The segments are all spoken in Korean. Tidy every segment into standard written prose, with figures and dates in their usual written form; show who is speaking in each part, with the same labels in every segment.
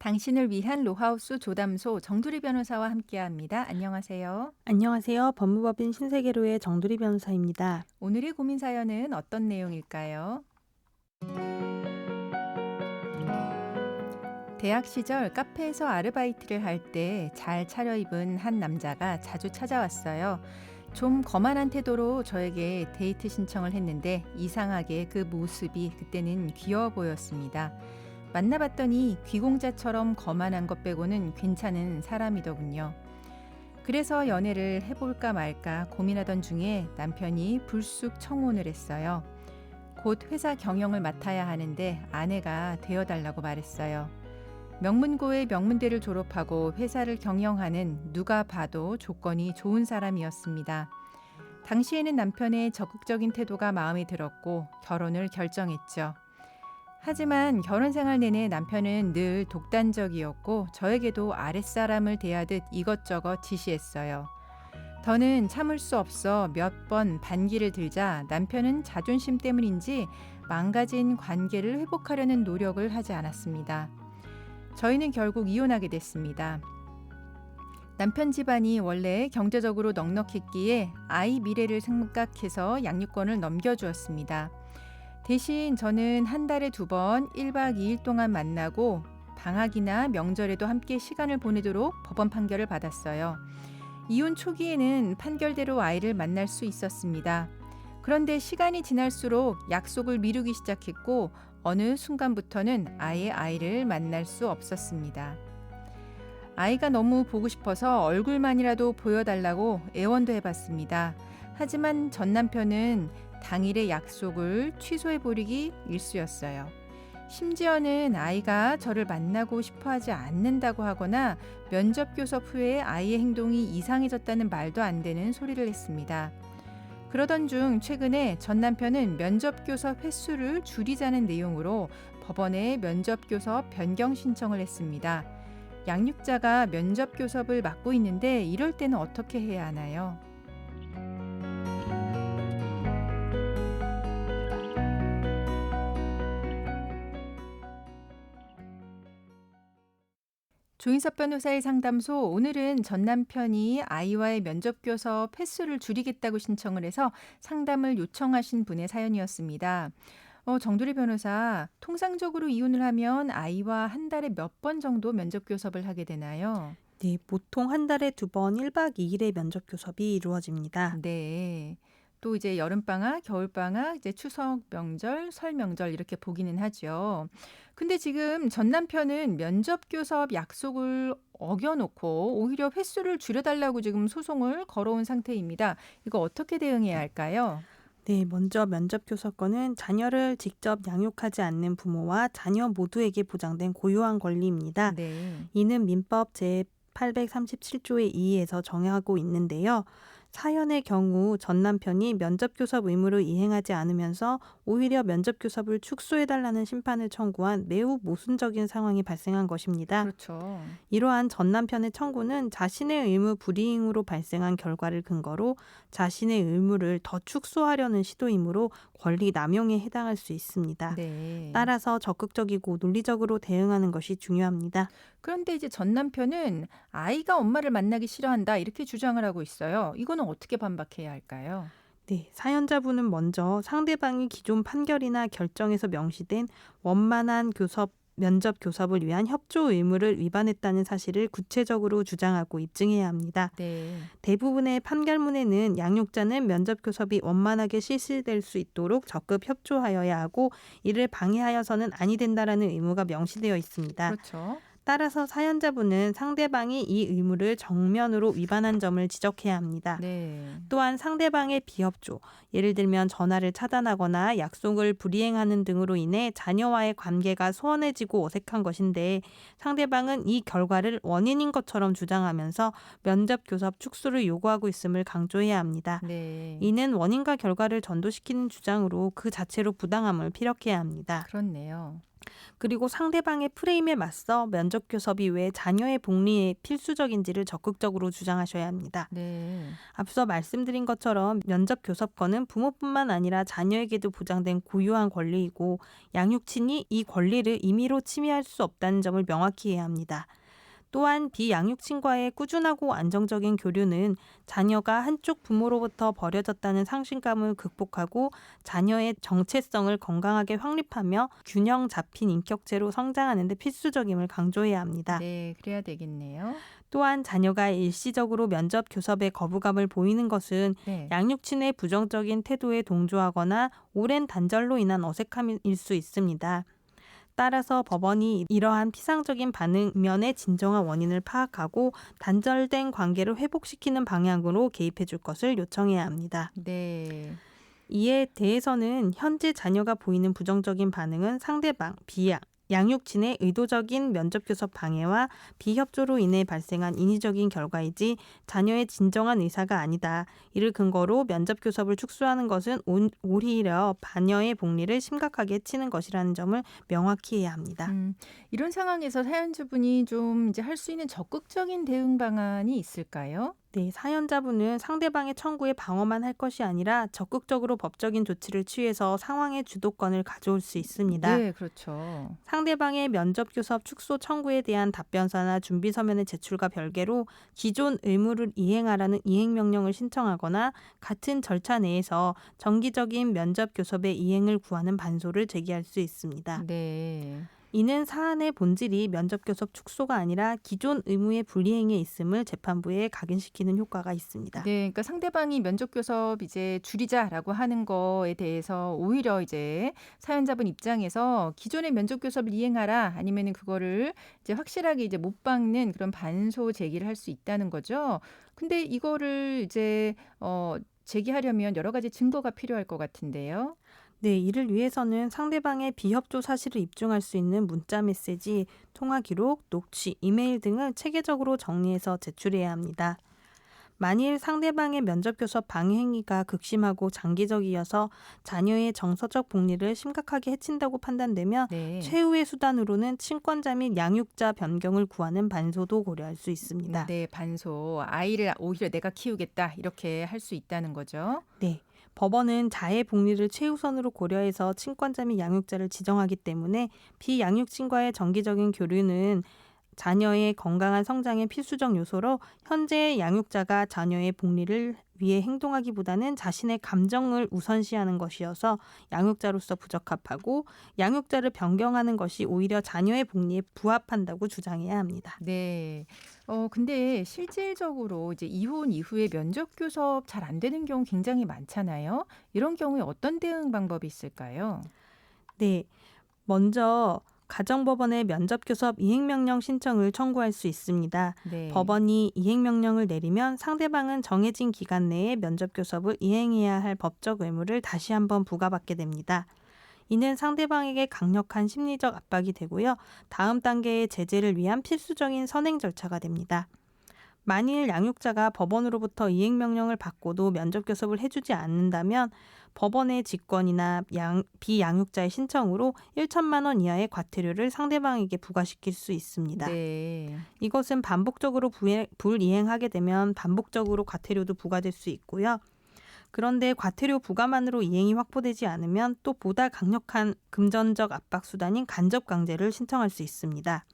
Speaker 1: 당신을 위한 로하우스 조담소 정두리 변호사와 함께합니다. 안녕하세요.
Speaker 2: 안녕하세요. 법무법인 신세계로의 정두리 변호사입니다.
Speaker 1: 오늘의 고민 사연은 어떤 내용일까요? 대학 시절 카페에서 아르바이트를 할 때 잘 차려입은 한 남자가 자주 찾아왔어요. 좀 거만한 태도로 저에게 데이트 신청을 했는데 이상하게 그 모습이 그때는 귀여워 보였습니다. 만나봤더니 귀공자처럼 거만한 것 빼고는 괜찮은 사람이더군요. 그래서 연애를 해볼까 말까 고민하던 중에 남편이 불쑥 청혼을 했어요. 곧 회사 경영을 맡아야 하는데 아내가 되어달라고 말했어요. 명문고의 명문대를 졸업하고 회사를 경영하는 누가 봐도 조건이 좋은 사람이었습니다. 당시에는 남편의 적극적인 태도가 마음에 들었고 결혼을 결정했죠. 하지만 결혼 생활 내내 남편은 늘 독단적이었고 저에게도 아랫사람을 대하듯 이것저것 지시했어요. 더는 참을 수 없어 몇 번 반기를 들자 남편은 자존심 때문인지 망가진 관계를 회복하려는 노력을 하지 않았습니다. 저희는 결국 이혼하게 됐습니다. 남편 집안이 원래 경제적으로 넉넉했기에 아이 미래를 생각해서 양육권을 넘겨주었습니다. 대신 저는 한 달에 2번 1박 2일 동안 만나고 방학이나 명절에도 함께 시간을 보내도록 법원 판결을 받았어요. 이혼 초기에는 판결대로 아이를 만날 수 있었습니다. 그런데 시간이 지날수록 약속을 미루기 시작했고 어느 순간부터는 아예 아이를 만날 수 없었습니다. 아이가 너무 보고 싶어서 얼굴만이라도 보여달라고 애원도 해봤습니다. 하지만 전 남편은 당일의 약속을 취소해버리기 일쑤였어요. 심지어는 아이가 저를 만나고 싶어하지 않는다고 하거나 면접 교섭 후에 아이의 행동이 이상해졌다는 말도 안 되는 소리를 했습니다. 그러던 중 최근에 전 남편은 면접 교섭 횟수를 줄이자는 내용으로 법원에 면접 교섭 변경 신청을 했습니다. 양육자가 면접 교섭을 맡고 있는데 이럴 때는 어떻게 해야 하나요? 조인섭 변호사의 상담소, 오늘은 전 남편이 아이와의 면접 교섭 횟수를 줄이겠다고 신청을 해서 상담을 요청하신 분의 사연이었습니다. 정두리 변호사, 통상적으로 이혼을 하면 아이와 한 달에 몇 번 정도 면접 교섭을 하게 되나요?
Speaker 2: 네, 보통 한 달에 2번 1박 2일의 면접 교섭이 이루어집니다.
Speaker 1: 네. 또 이제 여름방학, 겨울방학, 이제 추석 명절, 설 명절 이렇게 보기는 하죠. 근데 지금 전 남편은 면접 교섭 약속을 어겨놓고 오히려 횟수를 줄여달라고 지금 소송을 걸어온 상태입니다. 이거 어떻게 대응해야 할까요?
Speaker 2: 네, 먼저 면접 교섭권은 자녀를 직접 양육하지 않는 부모와 자녀 모두에게 보장된 고유한 권리입니다.
Speaker 1: 네.
Speaker 2: 이는 민법 제837조의 2에서 정하고 있는데요. 사연의 경우 전 남편이 면접 교섭 의무를 이행하지 않으면서 오히려 면접 교섭을 축소해달라는 심판을 청구한 매우 모순적인 상황이 발생한 것입니다.
Speaker 1: 그렇죠.
Speaker 2: 이러한 전 남편의 청구는 자신의 의무 불이행으로 발생한 결과를 근거로 자신의 의무를 더 축소하려는 시도이므로 권리 남용에 해당할 수 있습니다.
Speaker 1: 네.
Speaker 2: 따라서 적극적이고 논리적으로 대응하는 것이 중요합니다.
Speaker 1: 그런데 이제 전 남편은 아이가 엄마를 만나기 싫어한다 이렇게 주장을 하고 있어요. 이거는 어떻게 반박해야 할까요?
Speaker 2: 네, 사연자분은 먼저 상대방이 기존 판결이나 결정에서 명시된 원만한 면접 교섭을 위한 협조 의무를 위반했다는 사실을 구체적으로 주장하고 입증해야 합니다.
Speaker 1: 네.
Speaker 2: 대부분의 판결문에는 양육자는 면접 교섭이 원만하게 실시될 수 있도록 적극 협조하여야 하고 이를 방해하여서는 아니 된다라는 의무가 명시되어 있습니다.
Speaker 1: 그렇죠.
Speaker 2: 따라서 사연자분은 상대방이 이 의무를 정면으로 위반한 점을 지적해야 합니다.
Speaker 1: 네.
Speaker 2: 또한 상대방의 비협조, 예를 들면 전화를 차단하거나 약속을 불이행하는 등으로 인해 자녀와의 관계가 소원해지고 어색한 것인데 상대방은 이 결과를 원인인 것처럼 주장하면서 면접 교섭 축소를 요구하고 있음을 강조해야 합니다.
Speaker 1: 네.
Speaker 2: 이는 원인과 결과를 전도시키는 주장으로 그 자체로 부당함을 피력해야 합니다.
Speaker 1: 그렇네요.
Speaker 2: 그리고 상대방의 프레임에 맞서 면접 교섭이 왜 자녀의 복리에 필수적인지를 적극적으로 주장하셔야 합니다.
Speaker 1: 네.
Speaker 2: 앞서 말씀드린 것처럼 면접 교섭권은 부모뿐만 아니라 자녀에게도 보장된 고유한 권리이고 양육친이 이 권리를 임의로 침해할 수 없다는 점을 명확히 해야 합니다. 또한 비양육친과의 꾸준하고 안정적인 교류는 자녀가 한쪽 부모로부터 버려졌다는 상실감을 극복하고 자녀의 정체성을 건강하게 확립하며 균형 잡힌 인격체로 성장하는 데 필수적임을 강조해야 합니다.
Speaker 1: 네, 그래야 되겠네요.
Speaker 2: 또한 자녀가 일시적으로 면접 교섭에 거부감을 보이는 것은
Speaker 1: 네.
Speaker 2: 양육친의 부정적인 태도에 동조하거나 오랜 단절로 인한 어색함일 수 있습니다. 따라서 법원이 이러한 피상적인 반응면의 진정한 원인을 파악하고 단절된 관계를 회복시키는 방향으로 개입해 줄 것을 요청해야 합니다.
Speaker 1: 네.
Speaker 2: 이에 대해서는 현재 자녀가 보이는 부정적인 반응은 상대방, 양육친의 의도적인 면접교섭 방해와 비협조로 인해 발생한 인위적인 결과이지 자녀의 진정한 의사가 아니다. 이를 근거로 면접교섭을 축소하는 것은 오히려 자녀의 복리를 심각하게 해치는 것이라는 점을 명확히 해야 합니다.
Speaker 1: 이런 상황에서 사연주분이 좀 이제 할 수 있는 적극적인 대응 방안이 있을까요?
Speaker 2: 네, 사연자분은 상대방의 청구에 방어만 할 것이 아니라 적극적으로 법적인 조치를 취해서 상황의 주도권을 가져올 수 있습니다.
Speaker 1: 네, 그렇죠.
Speaker 2: 상대방의 면접교섭 축소 청구에 대한 답변서나 준비서면의 제출과 별개로 기존 의무를 이행하라는 이행명령을 신청하거나 같은 절차 내에서 정기적인 면접교섭의 이행을 구하는 반소를 제기할 수 있습니다.
Speaker 1: 네.
Speaker 2: 이는 사안의 본질이 면접교섭 축소가 아니라 기존 의무의 불이행에 있음을 재판부에 각인시키는 효과가 있습니다.
Speaker 1: 네, 그러니까 상대방이 면접 교섭 이제 줄이자라고 하는 거에 대해서 오히려 이제 사연자분 입장에서 기존의 면접 교섭을 이행하라 아니면은 그거를 이제 확실하게 이제 못 박는 그런 반소 제기를 할 수 있다는 거죠. 근데 이거를 이제 제기하려면 여러 가지 증거가 필요할 것 같은데요.
Speaker 2: 네, 이를 위해서는 상대방의 비협조 사실을 입증할 수 있는 문자 메시지, 통화 기록, 녹취, 이메일 등을 체계적으로 정리해서 제출해야 합니다. 만일 상대방의 면접 교섭 방해 행위가 극심하고 장기적이어서 자녀의 정서적 복리를 심각하게 해친다고 판단되면
Speaker 1: 네.
Speaker 2: 최후의 수단으로는 친권자 및 양육자 변경을 구하는 반소도 고려할 수 있습니다.
Speaker 1: 네, 반소. 아이를 오히려 내가 키우겠다 이렇게 할 수 있다는 거죠.
Speaker 2: 네. 법원은 자의 복리를 최우선으로 고려해서 친권자 및 양육자를 지정하기 때문에 비양육친과의 정기적인 교류는 자녀의 건강한 성장의 필수적 요소로 현재 양육자가 자녀의 복리를 위해 행동하기보다는 자신의 감정을 우선시하는 것이어서 양육자로서 부적합하고 양육자를 변경하는 것이 오히려 자녀의 복리에 부합한다고 주장해야 합니다.
Speaker 1: 네. 근데 실질적으로 이제 이혼 이후에 면접 교섭 잘 안 되는 경우 굉장히 많잖아요. 이런 경우에 어떤 대응 방법이 있을까요?
Speaker 2: 네. 먼저 가정법원에 면접교섭 이행명령 신청을 청구할 수 있습니다.
Speaker 1: 네.
Speaker 2: 법원이 이행명령을 내리면 상대방은 정해진 기간 내에 면접교섭을 이행해야 할 법적 의무를 다시 한번 부과받게 됩니다. 이는 상대방에게 강력한 심리적 압박이 되고요. 다음 단계의 제재를 위한 필수적인 선행 절차가 됩니다. 만일 양육자가 법원으로부터 이행명령을 받고도 면접교섭을 해주지 않는다면 법원의 직권이나 비양육자의 신청으로 1천만 원 이하의 과태료를 상대방에게 부과시킬 수 있습니다.
Speaker 1: 네.
Speaker 2: 이것은 반복적으로 불이행하게 되면 반복적으로 과태료도 부과될 수 있고요. 그런데 과태료 부과만으로 이행이 확보되지 않으면 또 보다 강력한 금전적 압박 수단인 간접 강제를 신청할 수 있습니다.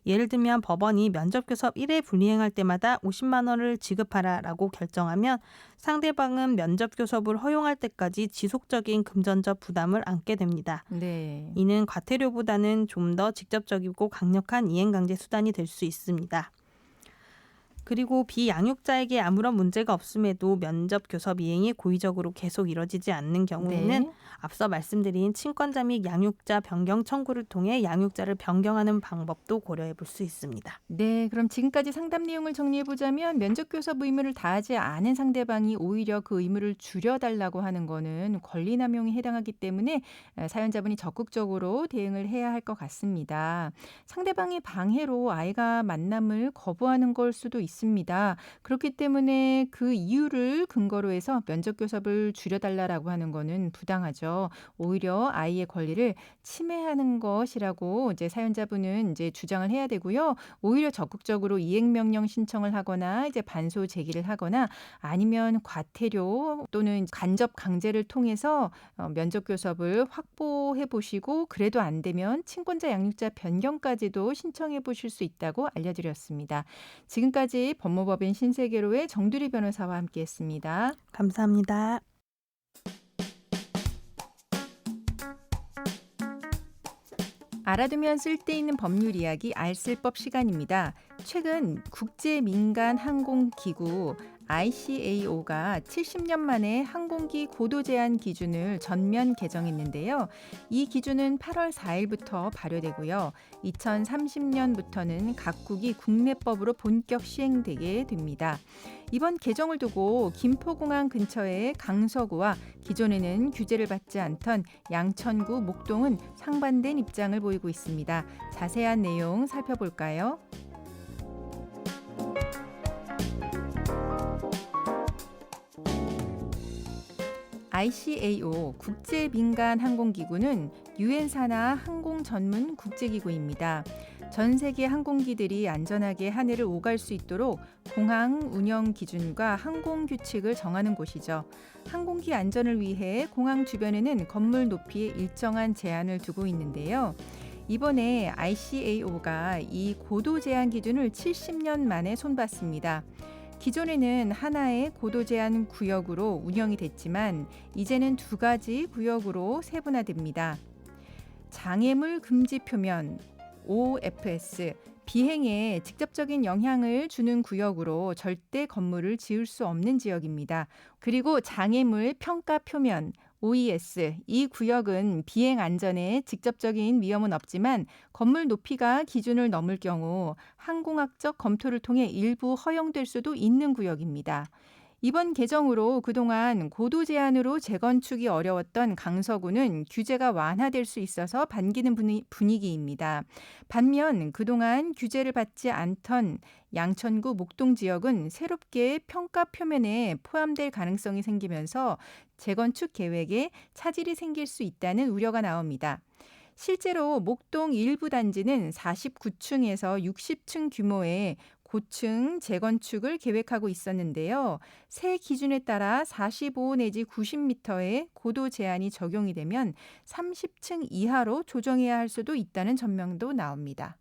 Speaker 2: 예를 들면 법원이 면접교섭 1회 불이행할 때마다 50만 원을 지급하라라고 결정하면 상대방은 면접교섭을 허용할 때까지 지속적인 금전적 부담을 안게 됩니다.
Speaker 1: 네.
Speaker 2: 이는 과태료보다는 좀 더 직접적이고 강력한 이행강제 수단이 될 수 있습니다. 그리고 비양육자에게 아무런 문제가 없음에도 면접 교섭 이행이 고의적으로 계속 이뤄지지 않는 경우에는
Speaker 1: 네.
Speaker 2: 앞서 말씀드린 친권자 및 양육자 변경 청구를 통해 양육자를 변경하는 방법도 고려해 볼 수 있습니다.
Speaker 1: 네, 그럼 지금까지 상담 내용을 정리해 보자면 면접 교섭 의무를 다하지 않은 상대방이 오히려 그 의무를 줄여달라고 하는 거는 권리 남용에 해당하기 때문에 사연자분이 적극적으로 대응을 해야 할 것 같습니다. 상대방의 방해로 아이가 만남을 거부하는 걸 수도 있습니다. 그렇기 때문에 그 이유를 근거로 해서 면접 교섭을 줄여달라고 하는 거는 부당하죠. 오히려 아이의 권리를 침해하는 것이라고 이제 사연자분은 이제 주장을 해야 되고요. 오히려 적극적으로 이행명령 신청을 하거나 이제 반소 제기를 하거나 아니면 과태료 또는 간접 강제를 통해서 면접 교섭을 확보해 보시고 그래도 안 되면 친권자 양육자 변경까지도 신청해 보실 수 있다고 알려드렸습니다. 지금까지 법무법인 신세계로의 정두리 변호사와 함께했습니다.
Speaker 2: 감사합니다.
Speaker 1: 알아두면 쓸데있는 법률 이야기 알쓸법 시간입니다. 최근 국제민간항공기구 ICAO가 70년 만에 항공기 고도 제한 기준을 전면 개정했는데요. 이 기준은 8월 4일부터 발효되고요. 2030년부터는 각국이 국내법으로 본격 시행되게 됩니다. 이번 개정을 두고 김포공항 근처의 강서구와 기존에는 규제를 받지 않던 양천구, 목동은 상반된 입장을 보이고 있습니다. 자세한 내용 살펴볼까요? ICAO 국제민간항공기구는 유엔 산하 항공 전문 국제기구입니다. 전 세계 항공기들이 안전하게 하늘을 오갈 수 있도록 공항 운영 기준과 항공 규칙을 정하는 곳이죠. 항공기 안전을 위해 공항 주변에는 건물 높이에 일정한 제한을 두고 있는데요. 이번에 ICAO가 이 고도 제한 기준을 70년 만에 손봤습니다. 기존에는 하나의 고도 제한 구역으로 운영이 됐지만 이제는 두 가지 구역으로 세분화됩니다. 장애물 금지 표면 OFS, 비행에 직접적인 영향을 주는 구역으로 절대 건물을 지을 수 없는 지역입니다. 그리고 장애물 평가 표면 OES, 이 구역은 비행 안전에 직접적인 위험은 없지만 건물 높이가 기준을 넘을 경우 항공학적 검토를 통해 일부 허용될 수도 있는 구역입니다. 이번 개정으로 그동안 고도 제한으로 재건축이 어려웠던 강서구는 규제가 완화될 수 있어서 반기는 분위기입니다. 반면 그동안 규제를 받지 않던 양천구 목동 지역은 새롭게 평가 표면에 포함될 가능성이 생기면서 재건축 계획에 차질이 생길 수 있다는 우려가 나옵니다. 실제로 목동 일부 단지는 49층에서 60층 규모의 고층 재건축을 계획하고 있었는데요. 새 기준에 따라 45 내지 90m의 고도 제한이 적용이 되면 30층 이하로 조정해야 할 수도 있다는 전망도 나옵니다.